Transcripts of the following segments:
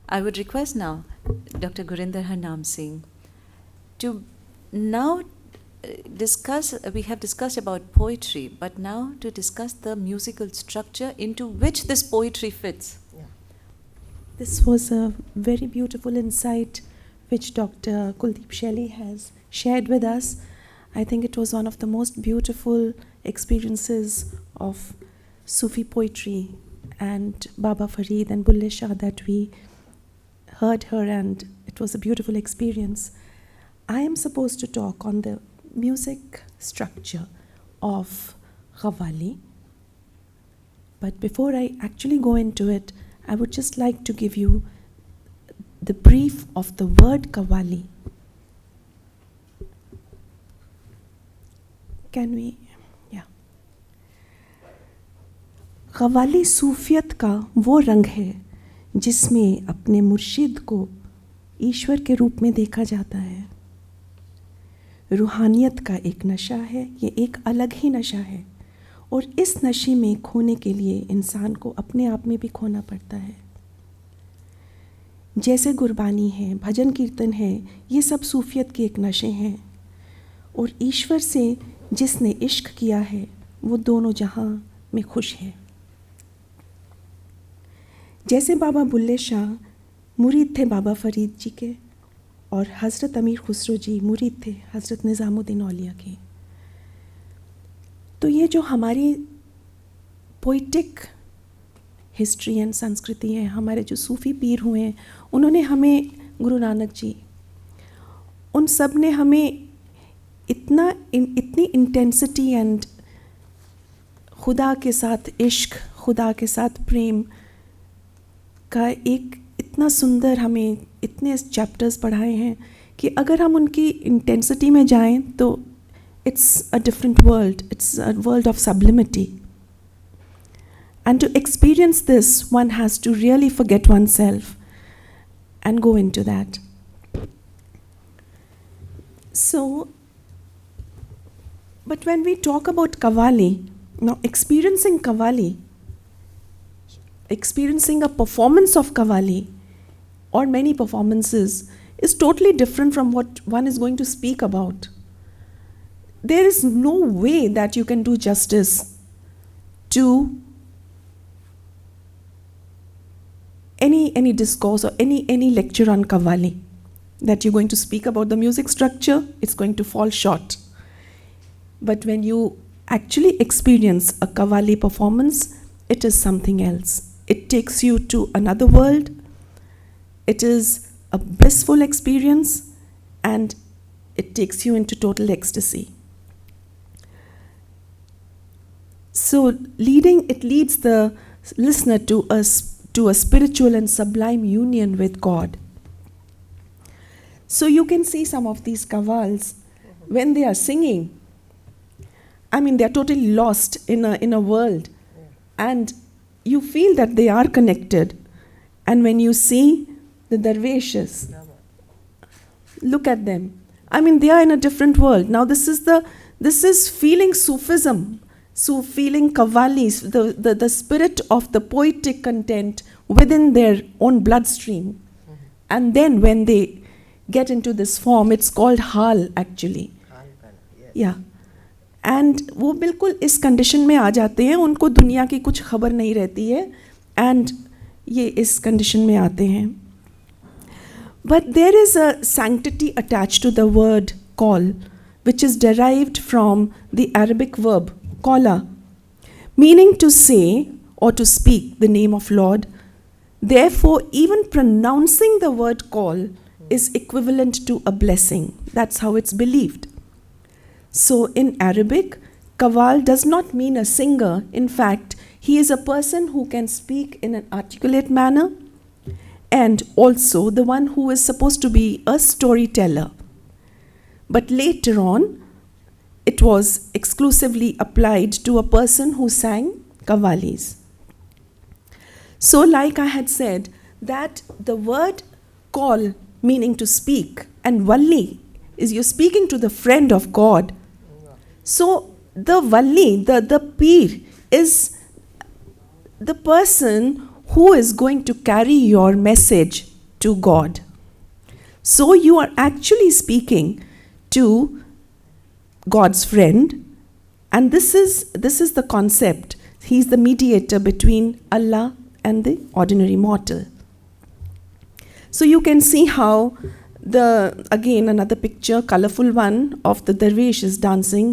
I would request now Dr. Gurinder Harnam Singh to now discuss, we have discussed about poetry, but now to discuss the musical structure into which this poetry fits. This was a very beautiful insight which Dr. Kuldeep Shelley has shared with us. I think it was one of the most beautiful experiences of Sufi poetry and Baba Farid and Bulle Shah that we heard her, and it was a beautiful experience. I am supposed to talk on the music structure of Qawwali. But before I actually go into it, I would just like to give you the brief of the word Qawwali. Can we? Yeah. Qawwali सूफियत का वो रंग है जिसमें अपने मुर्शिद को ईश्वर के रूप में देखा जाता है. रूहानियत का एक नशा है, ये एक अलग ही नशा है, और इस नशे में खोने के लिए इंसान को अपने आप में भी खोना पड़ता है. जैसे गुरबानी है, भजन कीर्तन है, ये सब सूफियत के एक नशे हैं, और ईश्वर से जिसने इश्क किया है वो दोनों जहां में खुश है. जैसे बाबा बुल्ले शाह मुरीद थे बाबा फरीद जी के, और हज़रत अमीर खुसरो जी मुरीद थे हज़रत निज़ामुद्दीन औलिया के. तो ये जो हमारी पोइटिक हिस्ट्री एंड संस्कृति है, हमारे जो सूफ़ी पीर हुए हैं, उन्होंने हमें, गुरु नानक जी, उन सब ने हमें इतनी इंटेंसिटी एंड खुदा के साथ इश्क, खुदा के साथ प्रेम का एक इतना सुंदर, हमें इतने चैप्टर्स पढ़ाए हैं कि अगर हम उनकी इंटेंसिटी में जाएं तो it's a different world. It's a world of sublimity. And to experience this, one has to really forget oneself and go into that. So, but when we talk about Qawwali, now experiencing Qawwali, experiencing a performance of Qawwali or many performances is totally different from what one is going to speak about. There is no way that you can do justice to any discourse or any lecture on Qawwali that you're going to speak about the music structure. It's going to fall short. But when you actually experience a Qawwali performance, it is something else. It takes you to another world. It is a blissful experience, and it takes you into total ecstasy. So it leads the listener to a spiritual and sublime union with God. So you can see some of these qawwals when they are singing. I mean, they are totally lost in a world, and you feel that they are connected. And when you see the darwishes, look at them. I mean, they are in a different world. Now this is feeling Sufism. So feeling Qawwalis, the spirit of the poetic content within their own bloodstream. Mm-hmm. And then when they get into this form, it's called hal actually. Yes. Yeah. And वो बिल्कुल इस condition में आ जाते हैं, उनको दुनिया की कुछ खबर नहीं रहती है, and ये इस condition में आते हैं. But there is a sanctity attached to the word call, which is derived from the Arabic verb qala, meaning to say or to speak the name of Lord. Therefore, even pronouncing the word call is equivalent to a blessing. That's how it's believed. So in Arabic, qawwal does not mean a singer. In fact, he is a person who can speak in an articulate manner, and also the one who is supposed to be a storyteller. But later on, it was exclusively applied to a person who sang qawwalis. So like I had said, that the word call, meaning to speak, and wali is you're speaking to the friend of God. So the wali, the peer, is the person who is going to carry your message to God. So you are actually speaking to God's friend, and this is the concept. He's the mediator between Allah and the ordinary mortal. So you can see how again another picture, colorful one, of the dervishes dancing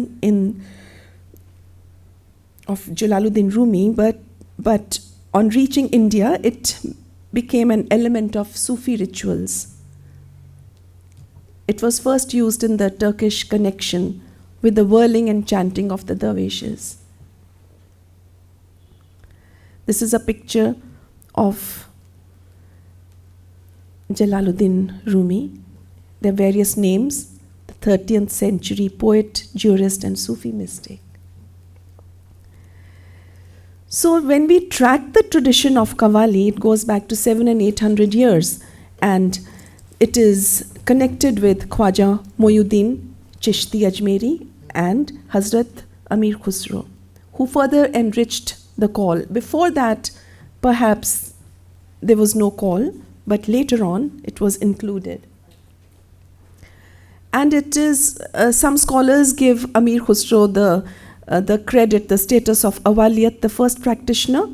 of Jalaluddin Rumi, but on reaching India, it became an element of Sufi rituals. It was first used in the Turkish connection with the whirling and chanting of the dervishes. This is a picture of Jalaluddin Rumi. There are various names: the 13th century poet, jurist, and Sufi mystic. So when we track the tradition of Qawwali, it goes back to 700 and 800 years, and it is connected with Khwaja Mohyuddin Chishti Ajmeri and Hazrat Amir Khusro, who further enriched the call. Before that, perhaps there was no call, but later on it was included. And it is, some scholars give Amir Khusro the credit, the status of Awaliyat, the first practitioner.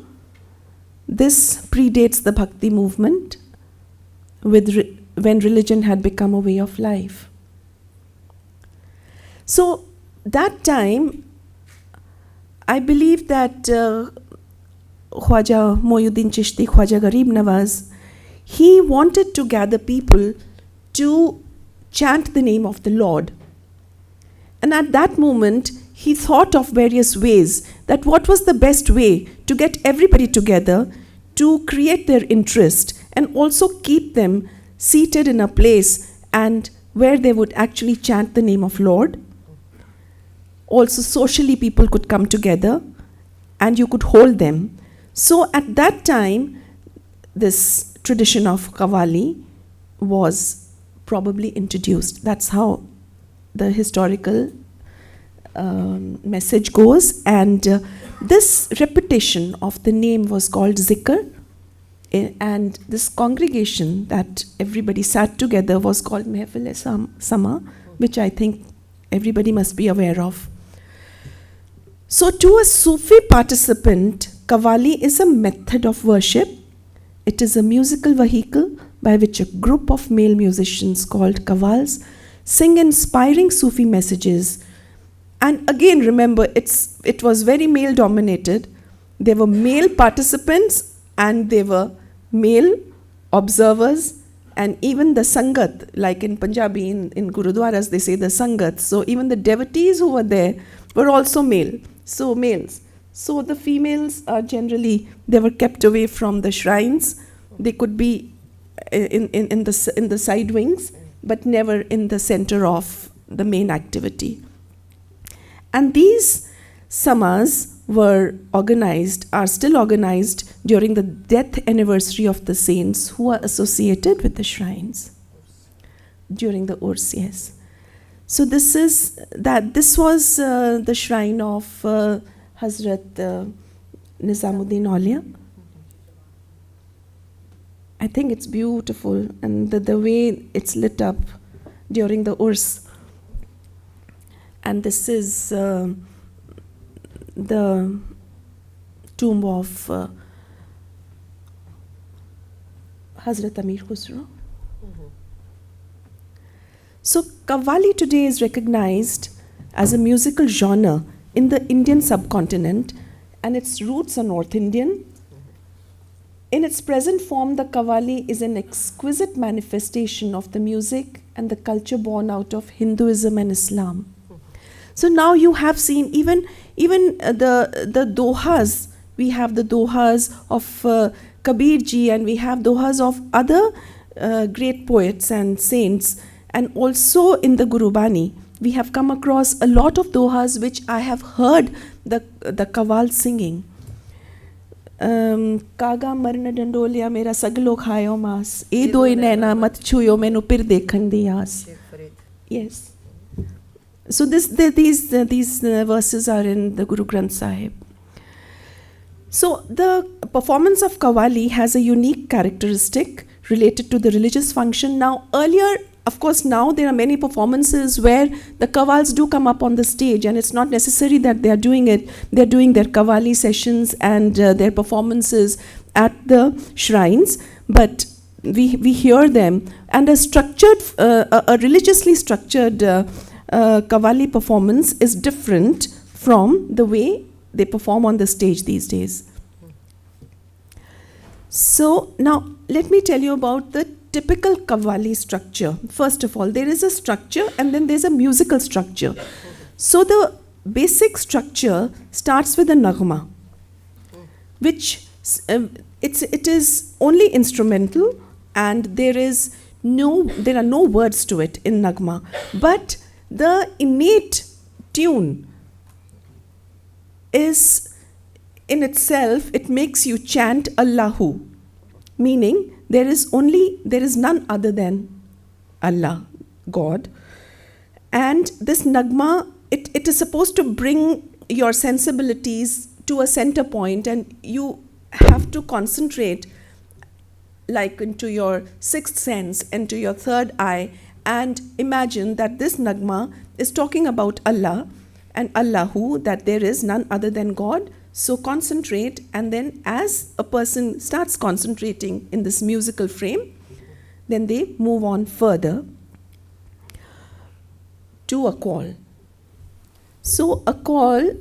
This predates the Bhakti movement, when religion had become a way of life. So that time, I believe that Khwaja Mohyuddin Chishti, Khwaja Garib Nawaz, he wanted to gather people to chant the name of the Lord. And at that moment, he thought of various ways, that what was the best way to get everybody together, to create their interest, and also keep them seated in a place and where they would actually chant the name of Lord. Also socially people could come together and you could hold them. So at that time, this tradition of Qawwali was probably introduced. That's how the historical message goes. And this repetition of the name was called Zikr. And this congregation that everybody sat together was called Mehfil-e-Sama, which I think everybody must be aware of. So to a Sufi participant, Qawwali is a method of worship. It is a musical vehicle by which a group of male musicians called Qawwals sing inspiring Sufi messages. And again, remember, it was very male dominated. There were male participants and there were male observers, and even the Sangat, like in Punjabi, in Gurudwaras, they say the Sangat. So even the devotees who were there were also males. So the females are generally, they were kept away from the shrines. They could be in the side wings, but never in the center of the main activity. And these samas are still organized during the death anniversary of the saints who are associated with the shrines. During the Urs, yes. So this was the shrine of Hazrat Nizamuddin Aulia. I think it's beautiful, and the way it's lit up during the Urs. And this is the tomb of Hazrat Amir Khusro. So Qawwali today is recognized as a musical genre in the Indian subcontinent, and its roots are North Indian. In its present form, the Qawwali is an exquisite manifestation of the music and the culture born out of Hinduism and Islam. So now you have seen even the dohas. We have the dohas of Kabir ji, and we have dohas of other great poets and saints. And also in the Gurubani, we have come across a lot of dohas which I have heard the Qawwal singing. Kaga marna dandolia mera saglo khayo mas, e doi naina mat chuyo menu pir dekhan di aas. Yes. So these verses are in the Guru Granth Sahib. So the performance of Qawwali has a unique characteristic related to the religious function. Now, earlier, of course, now there are many performances where the qawwals do come up on the stage, and it's not necessary that they are doing it. They're doing their qawwali sessions and their performances at the shrines, but we hear them. And a religiously structured qawwali performance is different from the way they perform on the stage these days. So now let me tell you about the typical qawwali structure. First of all, there is a structure and then there's a musical structure. So the basic structure starts with a naghma, which it is only instrumental, and there are no words to it in naghma, but the innate tune is in itself, it makes you chant Allahu, meaning there is none other than Allah, God. And this naghma, it is supposed to bring your sensibilities to a center point, and you have to concentrate like into your sixth sense, into your third eye, and imagine that this naghma is talking about Allah and Allahu, that there is none other than God. So concentrate, and then as a person starts concentrating in this musical frame, then they move on further to a call. So a call,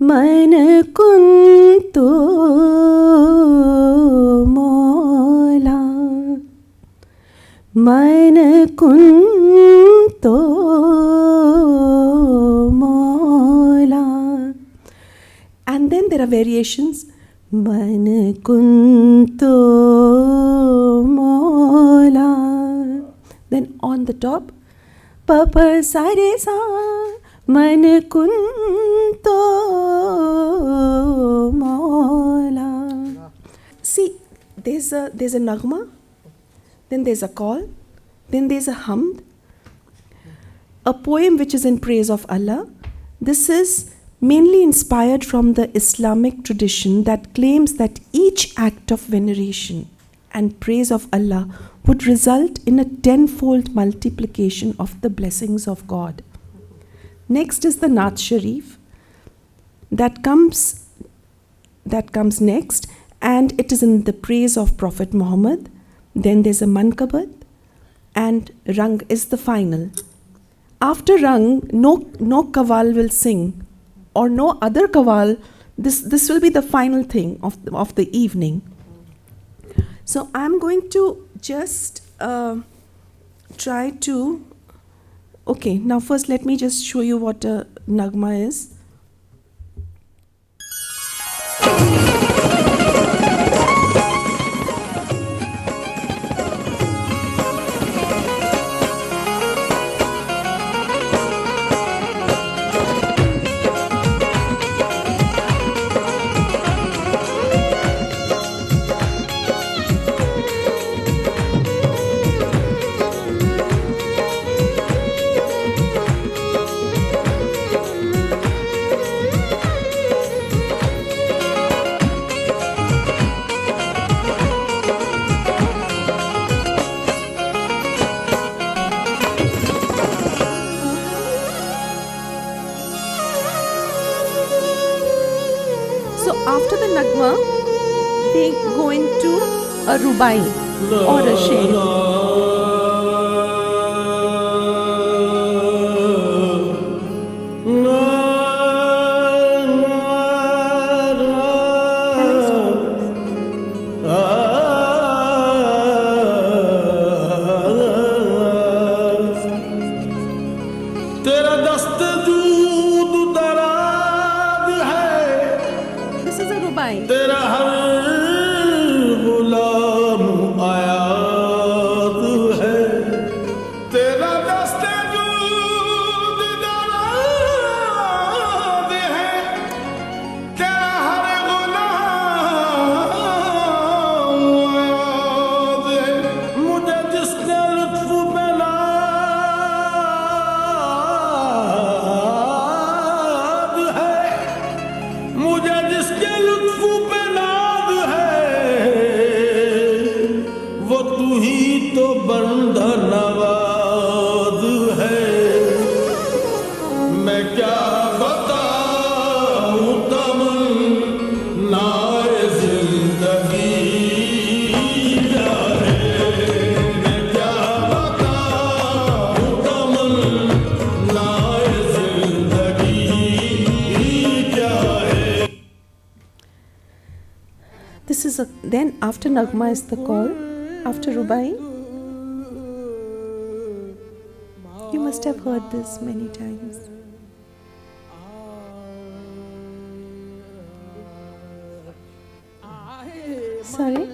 Man kuntu mola, Man kuntu mola. And then there are variations. Man kuntu mola. Then on the top, Papa sa re sa, Man kuntu mola. See, there's a naghma, then there's a call, then there's a hamd, a poem which is in praise of Allah. This is mainly inspired from the Islamic tradition that claims that each act of veneration and praise of Allah would result in a tenfold multiplication of the blessings of God. Next is the Naat Sharif that comes next, and it is in the praise of Prophet Muhammad. Then there's a Mankabat, and Rang is the final. After Rang, no qawwal will sing, or no other qawwal. This will be the final thing of the evening. So I'm going to just try to. Okay, now first let me just show you what a naghma is. So after the naghma, they go into a rubai or a sher. This is a rubai. तेरा हर गुलाम आया Then after Nagma is the call. After Rubai. You must have heard this many times. Sorry?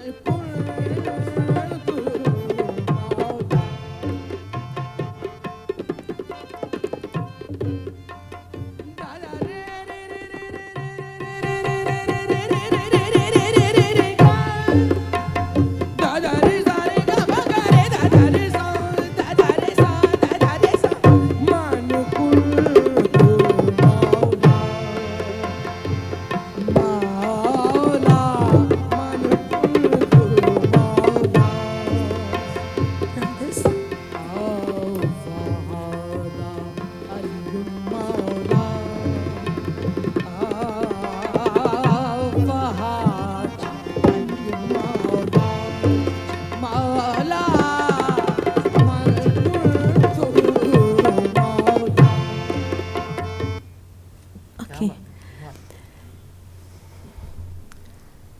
Okay.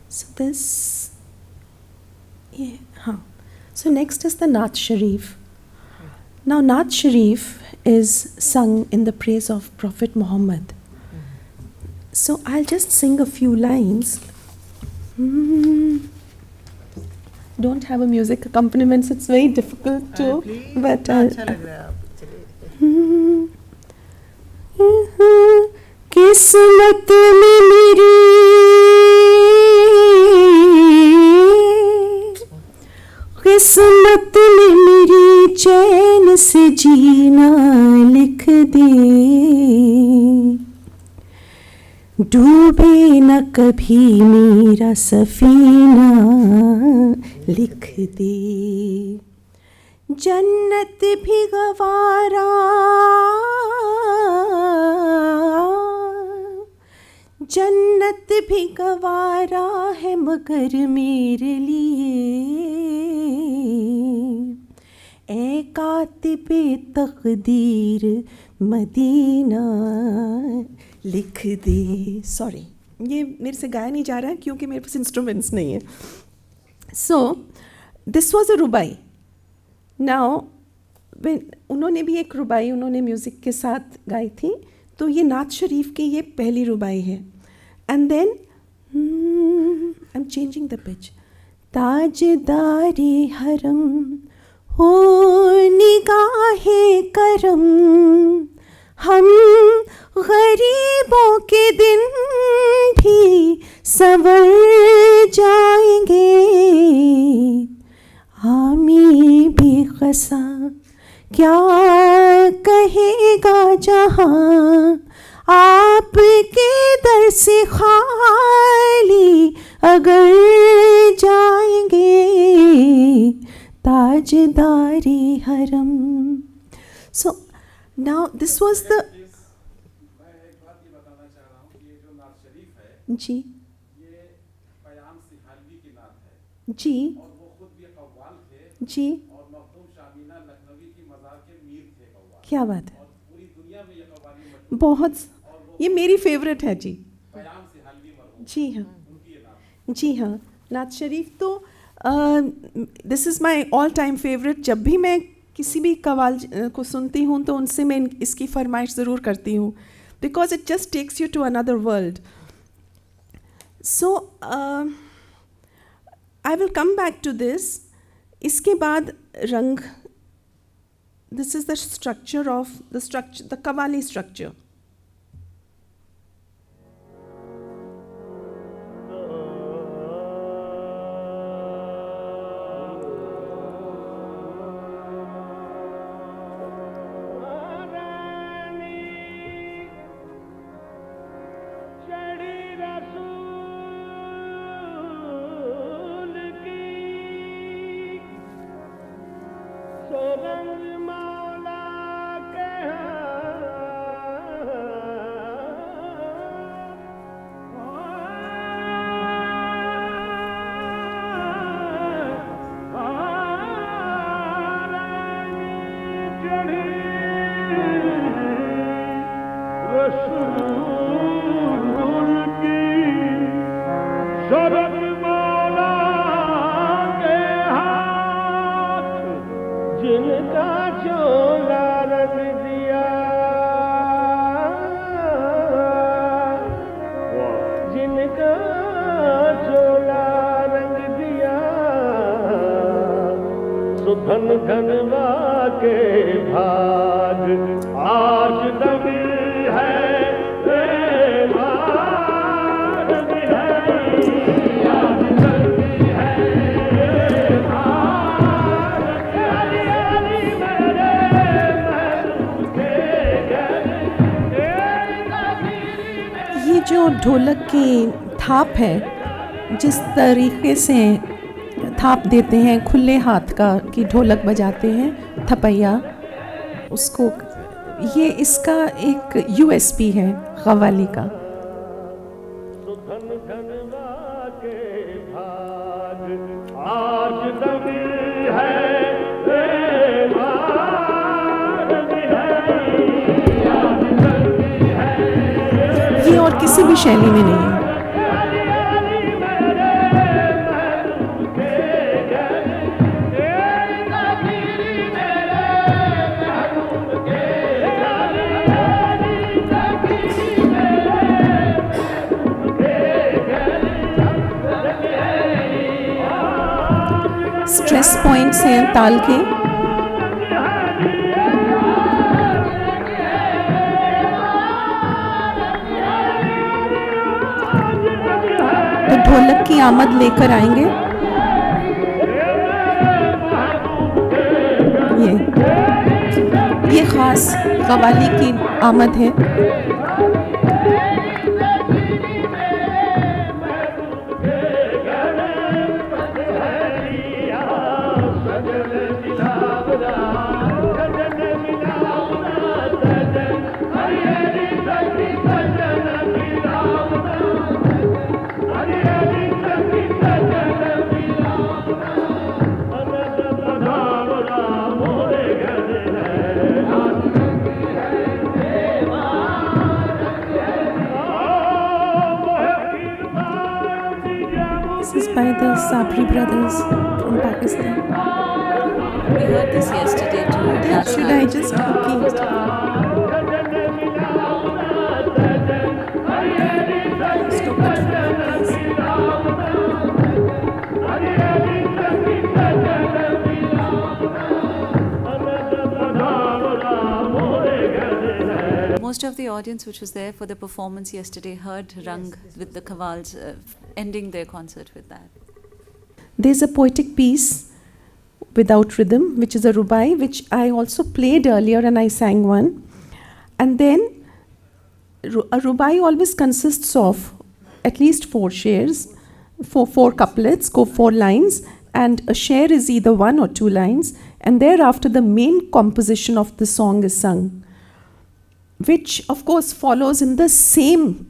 So this, yeah, huh. So next is the Naat Sharif. Now Naat Sharif is sung in the praise of Prophet Muhammad. So I'll just sing a few lines. Don't have a music accompaniment, so it's very difficult to. But अच्छा लग रहा है आप चलिए किस्मत में मेरी किस्मत में मेरी चैन से जीना लिख दे, डूबे न कभी मेरा सफीना लिख दे, जन्नत भी गवारा जन्नत भी गवारा है मगर मेरे लिए, ए कातिबे तकदीर मदीना लिख दे. सॉरी, ये मेरे से गाया नहीं जा रहा है क्योंकि मेरे पास इंस्ट्रूमेंट्स नहीं है. So this was a rubai. Now उन्होंने भी एक रुबाई उन्होंने म्यूज़िक के साथ गाई थी, तो ये नात शरीफ की ये पहली रुबाई है. And then I am changing the pitch. ताजदारे हरम हो निगाहे करम, हम गरीबों के दिन भी संवर जाएंगे, हामी भी कसा क्या कहेगा जहाँ, आपके दर से खाली अगर जाएंगे, ताजदारे हरम. So now this was the. मैं एक बात ये बताना चाह रहा हूँ कि ये जो नात शरीफ है जी ये पयाम सिहालवी की नात है जी और वो खुद भी कव्वाल थे जी. और मखदूम शामीना लखनवी की मज़ार के मीर थे कव्वाल. क्या बात है, और पूरी दुनिया में ये कव्वाली मशहूर बहुत. ये मेरी फेवरेट है जी. पयाम सिहालवी मरहूम जी हाँ उनकी ये नात. जी हाँ. नात शरीफ तो this is my all time favourite. जब भी मैं किसी भी कव्वाल को सुनती हूँ तो उनसे मैं इसकी फरमाइश ज़रूर करती हूँ, because it just takes you to another world. So I will come back to this. इसके बाद रंग. This is the structure of the qawwali structure. शरद मौला धनवा के भाग आज तक है प्रेमार बिहारी आज तक है प्रेमार बिहारी हरी मेरे महबूब के घर ये जो ढोलक की थाप है, जिस तरीके से थाप देते हैं खुले हाथ का कि ढोलक बजाते हैं थपैया, उसको ये इसका एक यूएसपी है कव्वाली का। धनवा के भाग आज तक है प्रेमार बिहारी आज तक है ये और किसी भी शैली में नहीं है। स्ट्रेस पॉइंट्स हैं ताल के। तो ढोलक की आमद लेकर आएंगे ये खास कव्वाली की आमद है। This is by the Sabri brothers from Pakistan. We heard this yesterday too. last Should I night. just okay? Stop it, please. Most of the audience which was there for the performance yesterday heard Rang with the Kavals ending their concert with that. There's a poetic piece without rhythm, which is a rubai, which I also played earlier and I sang one. And then a rubai always consists of at least 4 shares, four couplets, go 4 lines, and a share is either 1 or 2 lines, and thereafter the main composition of the song is sung, which of course follows in the same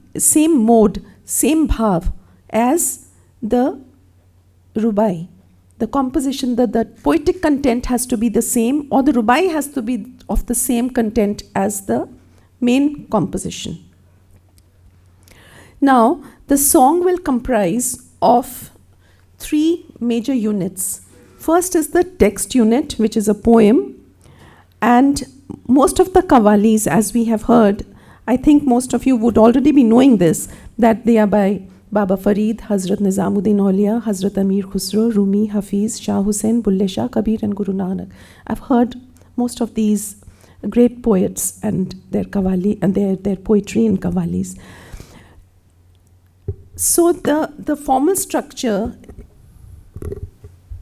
mode, same bhav as the rubai. The composition, the poetic content has to be the same, or the rubai has to be of the same content as the main composition. Now, the song will comprise of 3 major units. First is the text unit, which is a poem, and most of the qawwalis, as we have heard, I think most of you would already be knowing this, that they are by Baba Farid, Hazrat Nizamuddin Auliya, Hazrat Amir Khusro, Rumi, Hafiz, Shah Hussain, Bulle Shah, Kabir and Guru Nanak. I've heard most of these great poets and their qawwali and their poetry in qawwalis. So the formal structure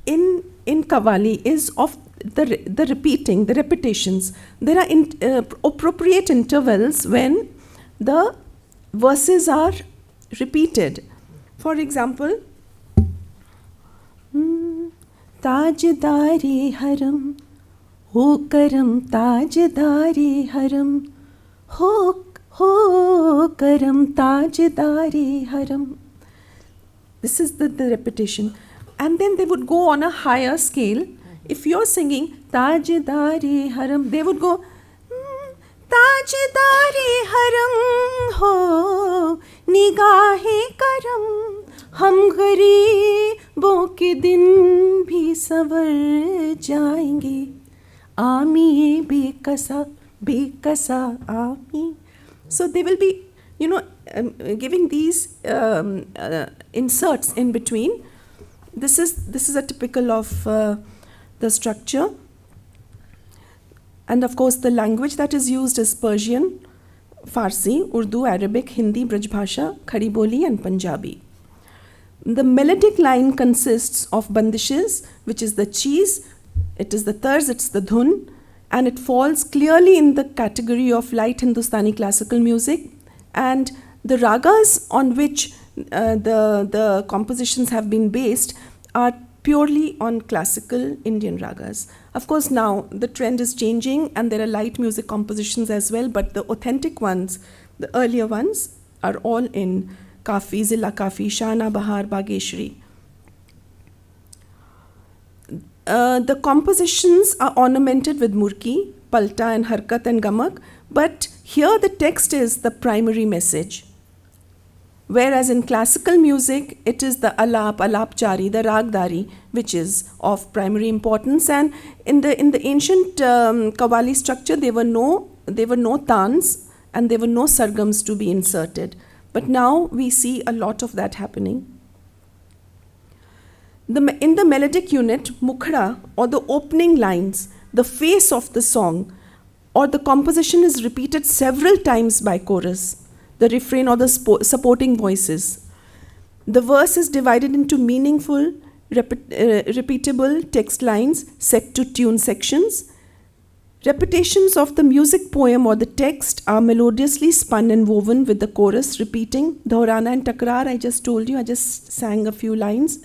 in qawwali is of the repeating, the repetitions. There are appropriate intervals when the verses are repeated. For example, Tajdari haram, ho karam tajdari haram, ho karam tajdari haram. This is the repetition. And then they would go on a higher scale. If you're singing Tajdari haram, they would go Tajdari haram ho nigahe karam, हम गरीबों के दिन भी सवर जाएंगे, आमी बेकसा आमी. So they will be, giving these inserts in between. This is a typical of the structure. And of course, the language that is used is Persian, Farsi, Urdu, Arabic, Hindi, Braj Bhasha, Khadi Boli, and Punjabi. The melodic line consists of bandishes, which is the cheese, it is the tarz, it's the dhun, and it falls clearly in the category of light Hindustani classical music. And the ragas on which the compositions have been based are purely on classical Indian ragas. Of course, now the trend is changing and there are light music compositions as well, but the authentic ones, the earlier ones, are all in Kafi, Zilla Kafi, Shana Bahar, Bageshri. The compositions are ornamented with murki, palta and harkat and gamak, but here the text is the primary message. Whereas in classical music, it is the alapchari, the ragdari, which is of primary importance. And in the ancient Qawwali structure, there were no tans and there were no sargams to be inserted. But now we see a lot of that happening. In the melodic unit, mukhra, or the opening lines, the face of the song, or the composition is repeated several times by chorus, the refrain or the supporting voices. The verse is divided into meaningful, repeatable text lines set to tune sections. Repetitions of the music poem or the text are melodiously spun and woven with the chorus repeating. Dhaurana and takrar, I just told you, I just sang a few lines.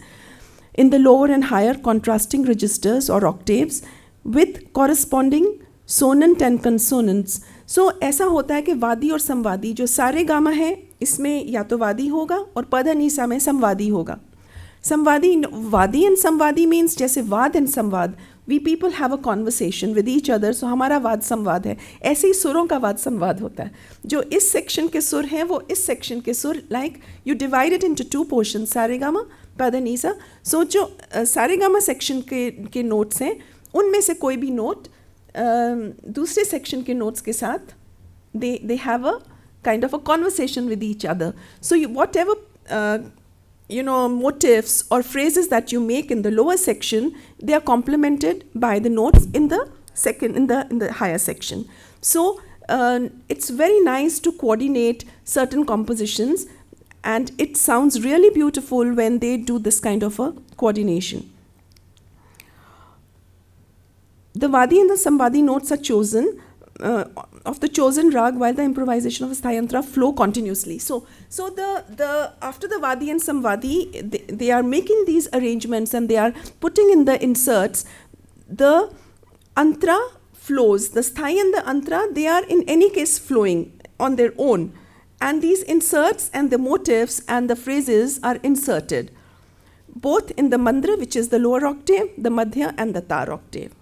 In the lower and higher contrasting registers or octaves with corresponding sonant and consonants. So ऐसा होता है कि वादी और संवादी, जो सारे gamma है इसमें या तो वादी होगा और पधनीसा में संवादी होगा. Samvadi, Vadi and Samvadi means जैसे वाद and संवाद. We people have a conversation with each other, so हमारा वाद संवाद है. ऐसे ही सुरों का वाद संवाद होता है. जो इस सेक्शन के सुर हैं वो इस सेक्शन के सुर, like you divide it into two portions, Saregama, पधनीसा. So जो सारेगामा सेक्शन के नोट्स हैं उनमें से कोई भी नोट दूसरे सेक्शन के नोट्स के साथ they have a kind of a conversation with each other. So whatever motifs or phrases that you make in the lower section, they are complemented by the notes in the higher section. So it's very nice to coordinate certain compositions, and it sounds really beautiful when they do this kind of a coordination. The Vadi and the Samvadi notes are chosen of the chosen rag, while the improvisation of a sthayantra flow continuously. So the after the Vadi and Samvadi, they are making these arrangements and they are putting in the inserts. The antra flows, the sthai and the antra, they are in any case flowing on their own. And these inserts and the motifs and the phrases are inserted, both in the mandra, which is the lower octave, the madhya and the tar octave.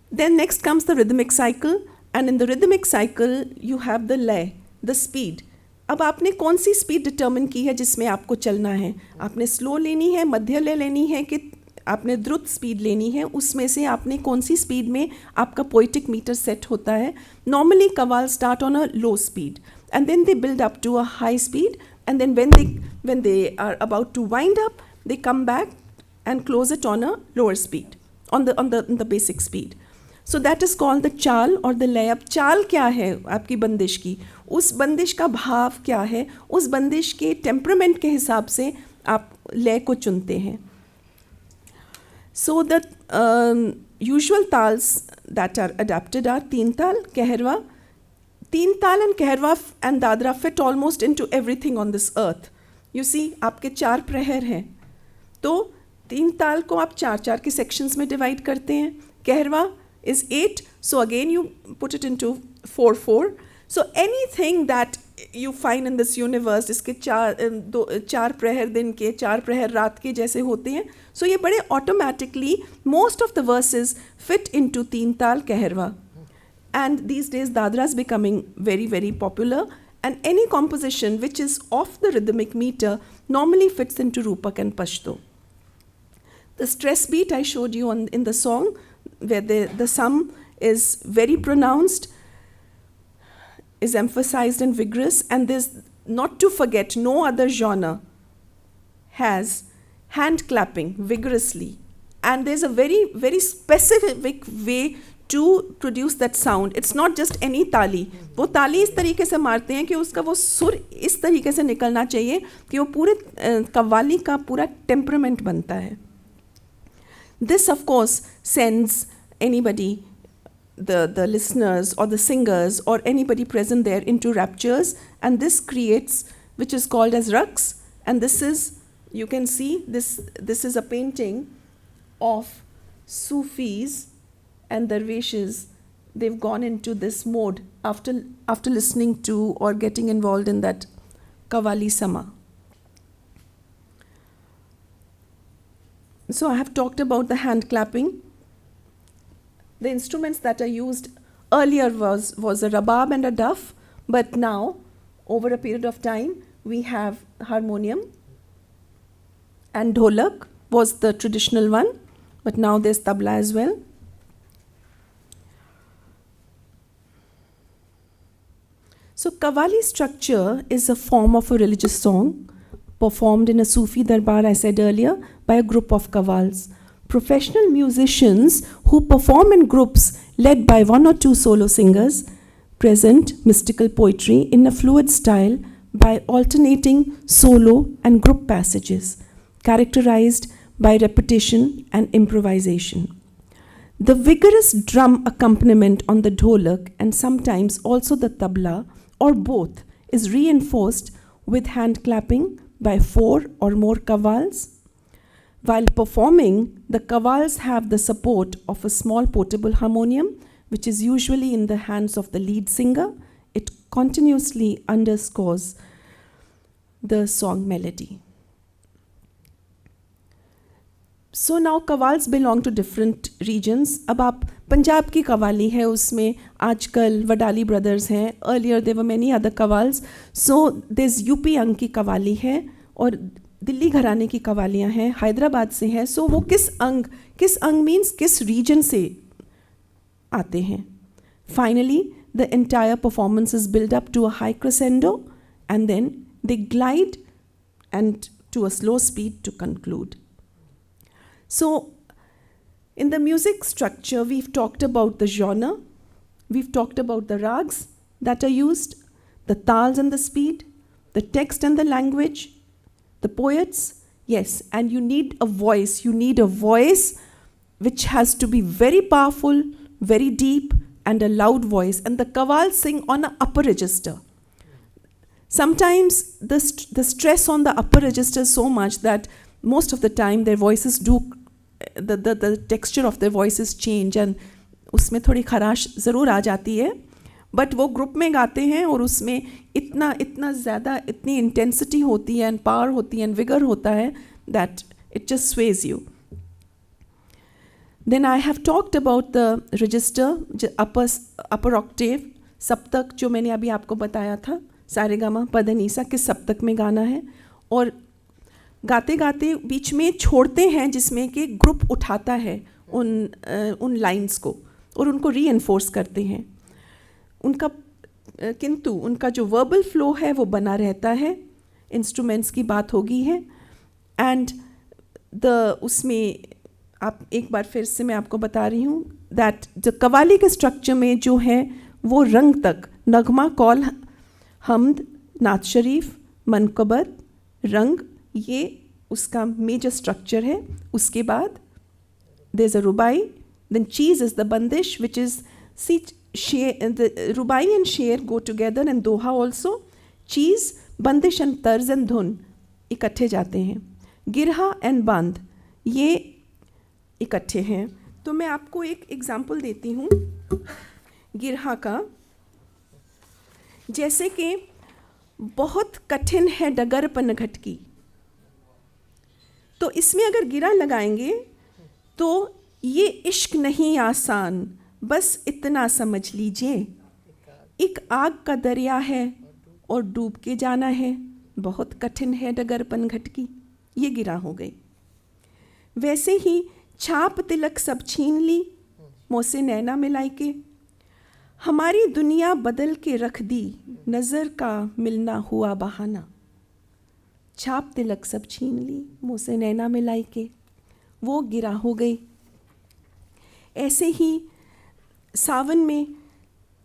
Then next comes the rhythmic cycle, and in the rhythmic cycle you have the lay, the speed. अब आपने कौन सी speed determine की है जिसमें आपको चलना है? आपने स्लो लेनी है, मध्य लय लेनी है, कि आपने द्रुत स्पीड लेनी है? उसमें से आपने कौन सी स्पीड में आपका पोइटिक मीटर सेट होता है? Normally qawwal start on a low speed and then they build up to a high speed, and then when they are about to wind up, they come back and close it on a lower speed, on the basic speed. So that is called the चाल और the लय. अब चाल क्या है आपकी बंदिश की? उस बंदिश का भाव क्या है? उस बंदिश के टेम्परामेंट के हिसाब से आप लय को चुनते हैं. So the usual tals that are adapted are तीन ताल, कहरवा. तीन ताल and Kaharwa and Dadra fit almost into everything on this earth. You see, आपके चार प्रहर हैं, तो तीन ताल को आप चार चार के sections में divide करते हैं. Kaharwa is 8, so again you put it into 4/4. So anything that you find in this universe, इसके चार प्रहर दिन के, चार प्रहर रात के जैसे होते हैं, so ये बड़े automatically most of the verses fit into तीन ताल Kaharwa. And these days Dadra is becoming very, very popular, and any composition which is off the rhythmic meter normally fits into Rupak and Pashto. The stress beat I showed you in the song, where the sum is very pronounced, is emphasized and vigorous, and there's, not to forget, no other genre has hand clapping vigorously and there's a very, very specific way to produce that sound. It's not just any ताली. वो ताली इस तरीके से मारते हैं कि उसका वो सुर इस तरीके से निकलना चाहिए कि वो पूरे कव्वाली का पूरा टेम्परामेंट बनता है. This of course sends anybody, the listeners or the singers or anybody present there into raptures, and this creates, which is called as raqs, and this is, you can see this is a painting of Sufis and Darwishes. They've gone into this mode after listening to or getting involved in that Qawwali Sama. So I have talked about the hand clapping. The instruments that are used earlier was a rabab and a duff, but now, over a period of time, we have harmonium, and dholak was the traditional one, but now there's tabla as well. So Qawwali structure is a form of a religious song performed in a Sufi darbar, I said earlier, by a group of qawwals. Professional musicians who perform in groups led by one or two solo singers present mystical poetry in a fluid style by alternating solo and group passages, characterized by repetition and improvisation. The vigorous drum accompaniment on the dholak and sometimes also the tabla, or both, is reinforced with hand clapping by 4 or more qawwals. While performing, the qawwals have the support of a small portable harmonium, which is usually in the hands of the lead singer. It continuously underscores the song melody. So now qawwals belong to different regions. अब आप पंजाब की कव्वाली है, उसमें आजकल Wadali brothers हैं. Earlier there were many other qawwals. So there's UP अंग की कव्वाली है और दिल्ली घराने की कव्वालियाँ हैं, हैदराबाद से हैं. सो वो किस अंग मीन्स किस रीजन से आते हैं. Finally the entire performance is build up to a high crescendo and then they glide and to a slow speed to conclude. So in the music structure, we've talked about the genre, we've talked about the rags that are used, the tals and the speed, the text and the language, the poets, yes, and you need a voice which has to be very powerful, very deep, and a loud voice, and the qawwals sing on an upper register. Sometimes the stress on the upper register is so much that most of the time their voices the texture of their voices change, and उसमें थोड़ी खराश ज़रूर आ जाती है. But वो group में गाते हैं और उसमें इतना ज़्यादा इतनी इंटेंसिटी होती है एंड पावर होती है एंड विगर होता है that it just sways you. Then I have talked about the register, upper octave, सप्तक जो मैंने अभी आपको बताया था, सारेगामा पदनीसा किस सप्तक में गाना है, और गाते गाते बीच में छोड़ते हैं जिसमें कि ग्रुप उठाता है उन लाइंस को और उनको रीइंफोर्स करते हैं. किंतु उनका जो वर्बल फ्लो है वो बना रहता है. इंस्ट्रूमेंट्स की बात होगी है एंड उसमें आप एक बार फिर से मैं आपको बता रही हूँ दैट जो कव्वाली के स्ट्रक्चर में जो है वो रंग तक नगमा, कौल, हमद, नात शरीफ, मनकबत, रंग, ये उसका मेजर स्ट्रक्चर है. उसके बाद there is a rubai, then cheez is the bandish which is the rubai and sher go together and doha also. Cheez, bandish and तर्ज एंड धुन इकट्ठे जाते हैं. गिरहा एंड बंद ये इकट्ठे हैं. तो मैं आपको एक एग्जांपल देती हूँ गिरहा का. जैसे कि बहुत कठिन है डगर पनघट की, तो इसमें अगर गिरा लगाएंगे तो ये इश्क नहीं आसान, बस इतना समझ लीजिए, एक आग का दरिया है और डूब के जाना है, बहुत कठिन है डगर पनघट की. ये गिरा हो गई. वैसे ही छाप तिलक सब छीन ली, मुँह से नैना मिलाई के, हमारी दुनिया बदल के रख दी, नज़र का मिलना हुआ बहाना. छाप तिलक सब छीन ली, मुँह से नैना मिलाई के. वो गिरा हो गई। ऐसे ही सावन में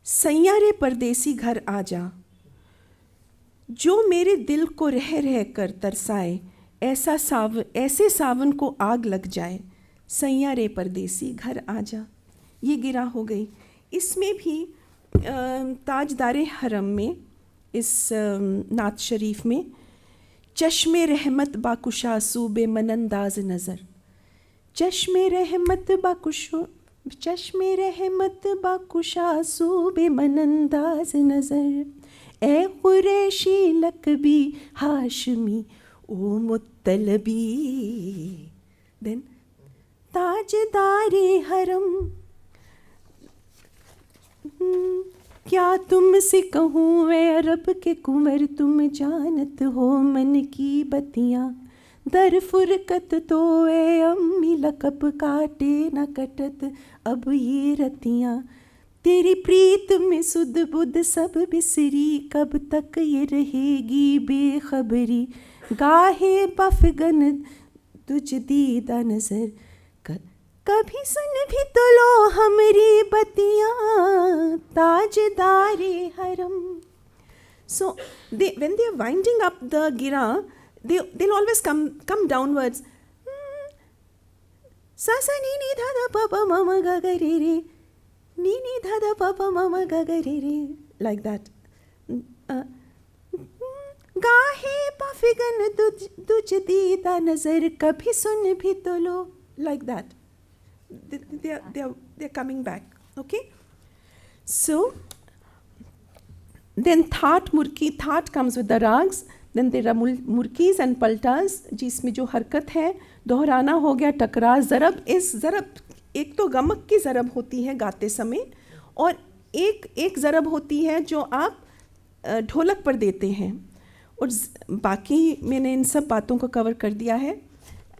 सैया रे परदेसी घर आ जा, जो मेरे दिल को रह रह कर तरसाए, ऐसे सावन को आग लग जाए, सैया रे परदेसी घर आ जा, ये गिरा हो गई। इसमें भी ताजदारे हरम में, इस नात शरीफ में, चश्मे रहमत बाकुशासू बेमनंदाज नज़र, चश्मे रहमत बाकुशासू बेमनंदाज नज़र, ए कुरैशी लकबी हाशमी ओ मुत्तलबी। देन ताजदारे हरम, क्या तुमसे कहूँ ए अरब के कुंवर, तुम जानत हो मन की बतियाँ, दर फुरकत तो ए अम्मी लकब काटे न कटत अब ये रतियाँ, तेरी प्रीत में सुध बुध सब बिसरी, कब तक ये रहेगी बेखबरी, गाहे बफगन तुझ दीदा नजर, कभी सुन भी तो लो हमरी बतियाँ, ताजदारे हरम। So when they are winding up the gira, they'll always come downwards. Sa sa ni ni dha da pa pa ma ma ga ga re re, ni ni dha da pa pa ma ma ga ga re re, like that. गाहे पाफिगन तुझ दीदा नजर, कभी सुन भी तो लो, like that. They're coming back. Okay. So then Thaat comes with the rags. Then there are murkis and paltas, जिसमें जो हरकत है, दोहराना हो गया, टकरार, ज़रब एक तो गमक की ज़रब होती है गाते समय, और एक ज़रब होती है जो आप ढोलक पर देते हैं, और बाकी मैंने इन सब बातों को कवर कर दिया है।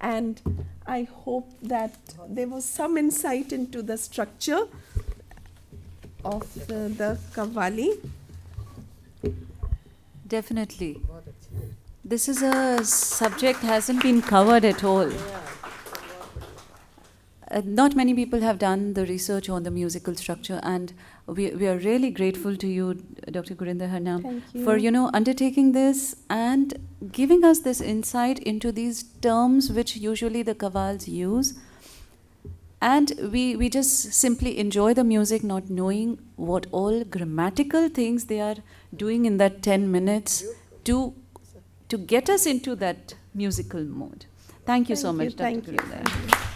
And I hope that there was some insight into the structure of the Qawwali. Definitely. This is a subject hasn't been covered at all. Not many people have done the research on the musical structure, and we are really grateful to you, Dr. Gurinder Harnam, Thank you. for undertaking this and giving us this insight into these terms which usually the qawwals use. And we just simply enjoy the music, not knowing what all grammatical things they are doing in that 10 minutes to get us into that musical mode. Thank you so much, Dr. Thank you. Gurinder.